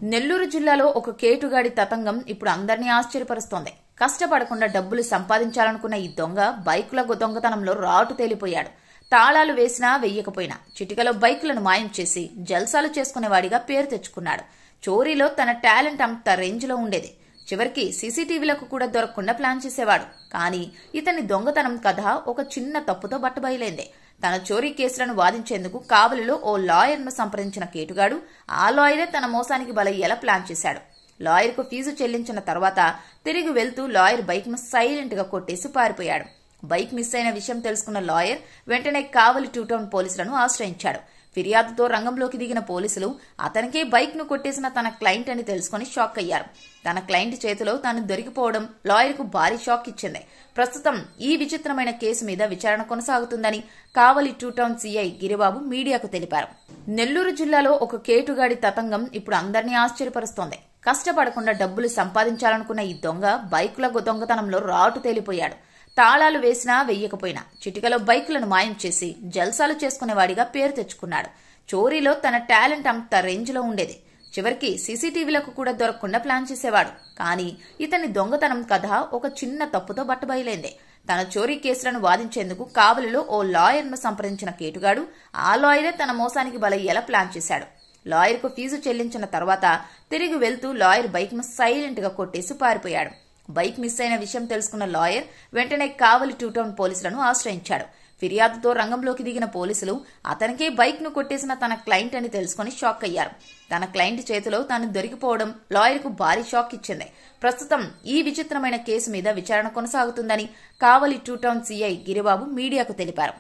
నెల్లూరు జిల్లాలో ఒక కేటుగాడి తతంగం ఇప్పుడు అందరినీ ఆశ్చర్యపరుస్తోంది. కష్టపడకుండా డబ్బులు సంపాదించాలనుకున్న ఈ దొంగ బైకుల దొంగతనంలో రాటు తేలిపోయాడు. తాళాలు వేసినా వెయ్యకపోయినా చిటికలో బైకులను మాయం చేసి జల్సాలు చేసుకునేవాడిగా పేరు తెచ్చుకున్నాడు. చోరీలో తన టాలెంట్ అంత రేంజ్లో ఉండేది. చివరికి సీసీటీవీలకు కూడా దొరకకుండా ప్లాన్ చేసేవాడు. కానీ ఇతని దొంగతనం కథ ఒక చిన్న తప్పుతో బట్టబయలైంది. తన చోరీ కేసులను వాదించేందుకు కావలిలో ఓ లాయర్ను సంప్రదించిన కేటుగాడు ఆ లాయరే తన మోసానికి బలయ్యేలా ప్లాన్ చేశాడు. లాయర్కు ఫీజు చెల్లించిన తర్వాత తిరిగి వెళ్తూ లాయర్ బైక్ను సైలెంట్ గా కొట్టేసి పారిపోయాడు. బైక్ మిస్ అయిన విషయం తెలుసుకున్న లాయర్ వెంటనే కావలి 2 టౌన్ పోలీసులను ఆశ్రయించాడు. ఫిర్యాదుతో రంగంలోకి దిగిన పోలీసులు అతనికే బైక్ ను కొట్టేసిన తన క్లయింట్ అని తెలుసుకుని షాక్ అయ్యారు. తన క్లయింట్ చేతిలో తాను దొరికిపోవడం లాయర్ కు భారీ షాక్ ఇచ్చింది. ప్రస్తుతం ఈ విచిత్రమైన కేసు మీద విచారణ కొనసాగుతుందని కావలి 2 టౌన్ సీఐ గిరిబాబు మీడియాకు తెలిపారు. నెల్లూరు జిల్లాలో ఒక కేటుగాడి తతంగం ఇప్పుడు అందరినీ ఆశ్చర్యపరుస్తోంది. కష్టపడకుండా డబ్బులు సంపాదించాలనుకున్న ఈ దొంగ బైకుల దొంగతనంలో రాటు తేలిపోయాడు. తాళాలు వేసినా వెయ్యకపోయినా చిటికలో బైకులను మాయం చేసి జల్సాలు చేసుకునేవాడిగా పేరు తెచ్చుకున్నాడు. చోరీలో తన టాలెంట్ అంత రేంజ్లో ఉండేది. చివరికి సీసీటీవీలకు కూడా దొరకకుండా ప్లాన్ చేసేవాడు. కానీ ఇతని దొంగతనం కథ ఒక చిన్న తప్పుతో బట్టబయలైంది. తన చోరీ కేసులను వాదించేందుకు కావలిలో ఓ లాయర్ను సంప్రదించిన కేటుగాడు ఆ లాయరే తన మోసానికి బలయ్యేలా ప్లాన్ చేశాడు. లాయర్కు ఫీజు చెల్లించిన తర్వాత తిరిగి వెళ్తూ లాయర్ బైక్ను సైలెంట్ గా కొట్టేసి పారిపోయాడు. బైక్ మిస్ అయిన విషయం తెలుసుకున్న లాయర్ వెంటనే కావలి 2 టౌన్ పోలీసులను ఆశ్రయించాడు. ఫిర్యాదుతో రంగంలోకి దిగిన పోలీసులు అతనికే బైక్ ను కొట్టేసిన తన క్లయింట్ అని తెలుసుకుని షాక్ అయ్యారు. తన క్లయింట్ చేతిలో తాను దొరికిపోవడం లాయర్ కు భారీ షాక్ ఇచ్చింది. ప్రస్తుతం ఈ విచిత్రమైన కేసు మీద విచారణ కొనసాగుతుందని కావలి 2 టౌన్ సీఐ గిరిబాబు మీడియాకు తెలిపారు.